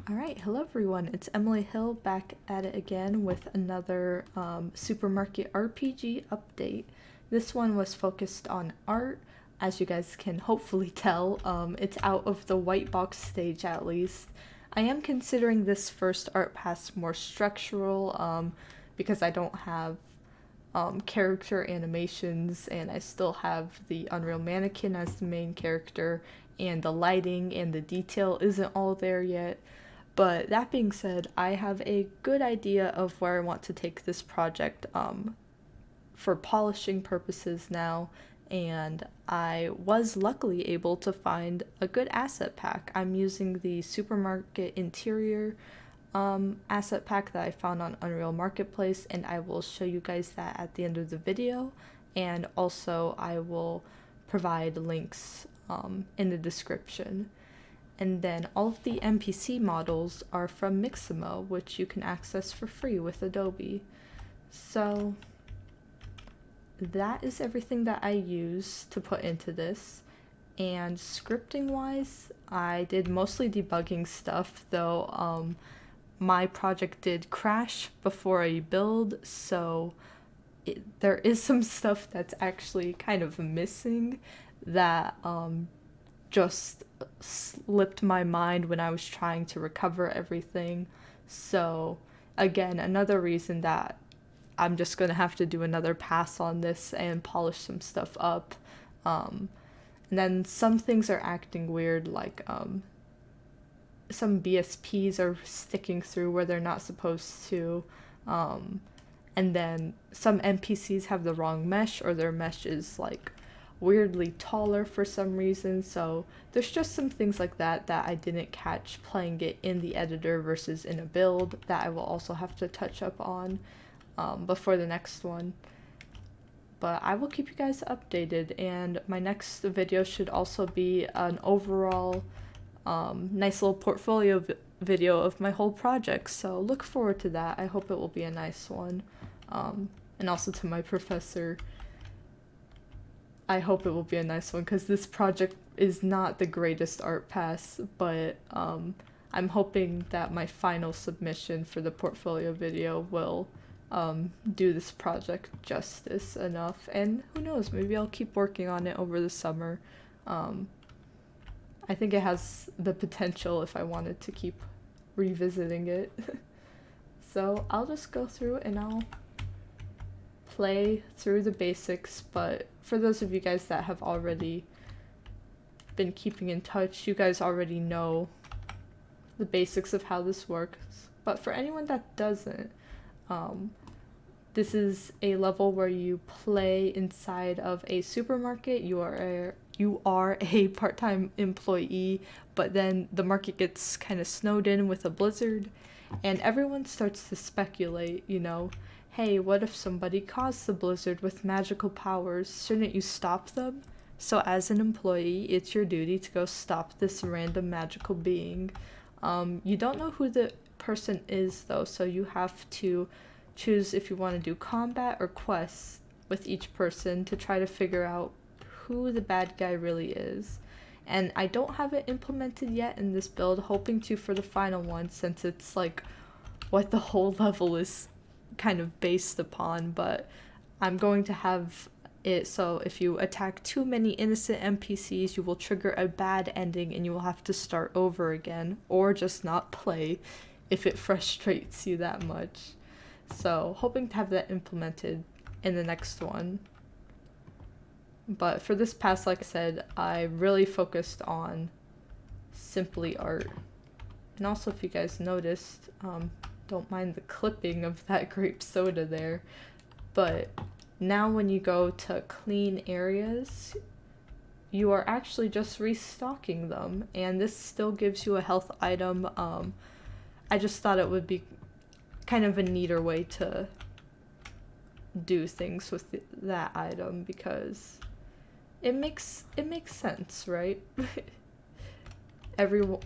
Alright, hello everyone, it's Emily Hill back at it again with another supermarket RPG update. This one was focused on art. As you guys can hopefully tell, it's out of the white box stage at least. I am considering this first art pass more structural because I don't have character animations and I still have the Unreal Mannequin as the main character, and the lighting and the detail isn't all there yet. But that being said, I have a good idea of where I want to take this project for polishing purposes now, and I was luckily able to find a good asset pack. I'm using the supermarket interior asset pack that I found on Unreal Marketplace, and I will show you guys that at the end of the video, and also I will provide links in the description. And then all of the NPC models are from Mixamo, which you can access for free with Adobe. So that is everything that I use to put into this. And scripting wise, I did mostly debugging stuff, though my project did crash before a build, so there is some stuff that's actually kind of missing that just slipped my mind when I was trying to recover everything. So again, another reason that I'm just gonna have to do another pass on this and polish some stuff up. And then some things are acting weird, like some BSPs are sticking through where they're not supposed to. And then some NPCs have the wrong mesh, or their mesh is like weirdly taller for some reason. So there's just some things like that that I didn't catch playing it in the editor versus in a build that I will also have to touch up on before the next one. But I will keep you guys updated, and my next video should also be an overall nice little portfolio video of my whole project, so look forward to that. I hope it will be a nice one. And also to my professor, I hope it will be a nice one, because this project is not the greatest art pass, but I'm hoping that my final submission for the portfolio video will do this project justice enough, and who knows, maybe I'll keep working on it over the summer. I think it has the potential if I wanted to keep revisiting it. So I'll just go through and I'll play through the basics, but for those of you guys that have already been keeping in touch, you guys already know the basics of how this works. But for anyone that doesn't, this is a level where you play inside of a supermarket. You are a part-time employee, but then the market gets kind of snowed in with a blizzard, and everyone starts to speculate, hey, what if somebody caused the blizzard with magical powers? Shouldn't you stop them? So as an employee, it's your duty to go stop this random magical being. You don't know who the person is though, so you have to choose if you want to do combat or quests with each person to try to figure out who the bad guy really is. And I don't have it implemented yet in this build, hoping to for the final one, since it's like what the whole level is kind of based upon. But I'm going to have it so if you attack too many innocent NPCs, you will trigger a bad ending and you will have to start over again, or just not play if it frustrates you that much. So hoping to have that implemented in the next one. But for this pass, like I said, I really focused on simply art. And also, if you guys noticed, don't mind the clipping of that grape soda there, but now when you go to clean areas, you are actually just restocking them, and this still gives you a health item. I just thought it would be kind of a neater way to do things with that item, because it makes sense, right?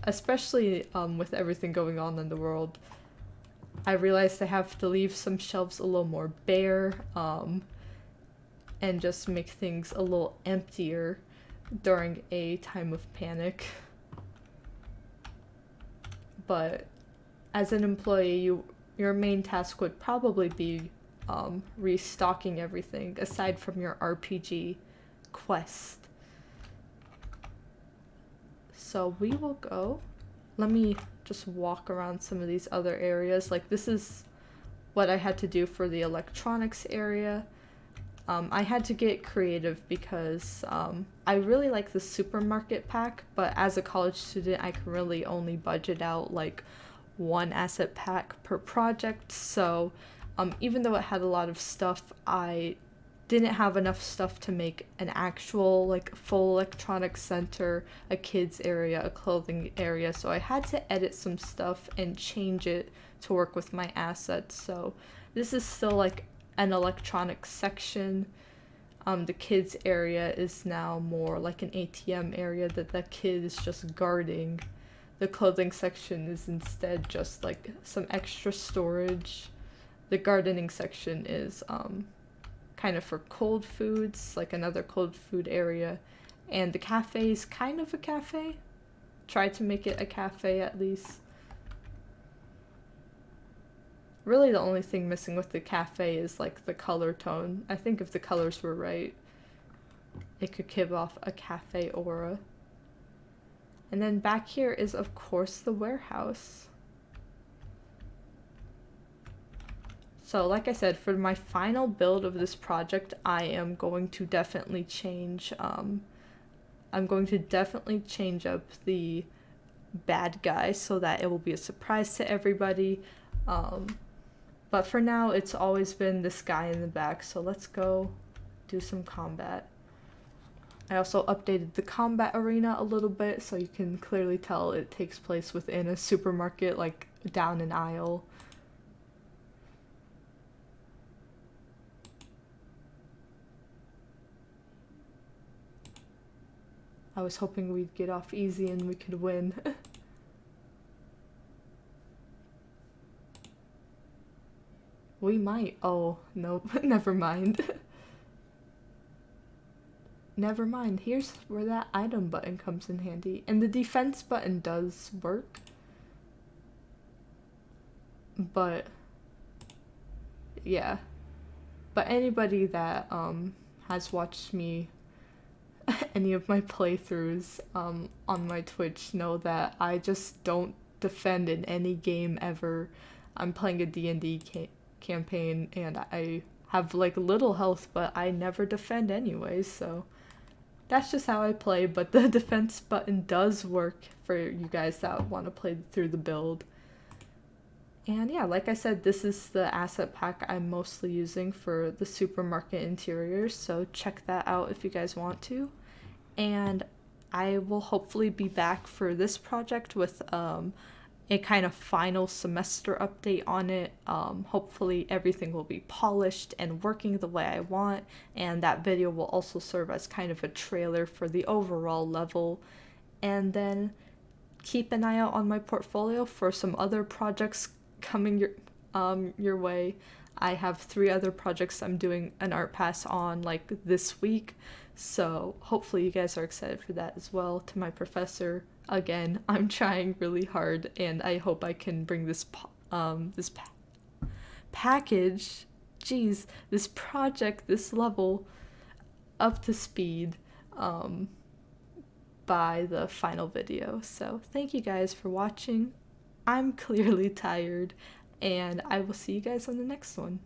Especially with everything going on in the world, I realized I have to leave some shelves a little more bare, and just make things a little emptier during a time of panic. but as an employee, your main task would probably be restocking everything aside from your RPG quest. So we will go. Let me just walk around some of these other areas. Like, this is what I had to do for the electronics area. I had to get creative because I really like the supermarket pack, but as a college student, I can really only budget out like one asset pack per project. So even though it had a lot of stuff, I didn't have enough stuff to make an actual like full electronics center, a kids area, a clothing area. So I had to edit some stuff and change it to work with my assets. So this is still like an electronics section. The kids area is now more like an ATM area that the kid is just guarding. The clothing section is instead just like some extra storage. The gardening section is kind of for cold foods, like another cold food area. And the cafe is kind of a cafe. Try to make it a cafe at least. Really the only thing missing with the cafe is like the color tone. I think if the colors were right, it could give off a cafe aura. And then back here is of course the warehouse. So like I said, for my final build of this project, I am going to definitely change, I'm going to definitely change up the bad guy so that it will be a surprise to everybody. But for now, it's always been this guy in the back, so let's go do some combat. I also updated the combat arena a little bit, so you can clearly tell it takes place within a supermarket, like down an aisle. I was hoping we'd get off easy and we could win. We might. Oh, nope. Never mind. Never mind. Here's where that item button comes in handy. And the defense button does work. But, yeah. But anybody that has watched me, any of my playthroughs on my Twitch know that I just don't defend in any game ever. I'm playing a D&D campaign and I have like little health, but I never defend anyways, so that's just how I play. But the defense button does work for you guys that want to play through the build. And yeah, like I said, this is the asset pack I'm mostly using for the supermarket interiors, so check that out if you guys want to. And I will hopefully be back for this project with a kind of final semester update on it. Hopefully everything will be polished and working the way I want, and that video will also serve as kind of a trailer for the overall level. And then keep an eye out on my portfolio for some other projects coming your way. I have 3 other projects I'm doing an art pass on like this week, so hopefully you guys are excited for that as well. To my professor, again, I'm trying really hard, and I hope I can bring this package, geez, this project, this level up to speed by the final video. So thank you guys for watching. I'm clearly tired, and I will see you guys on the next one.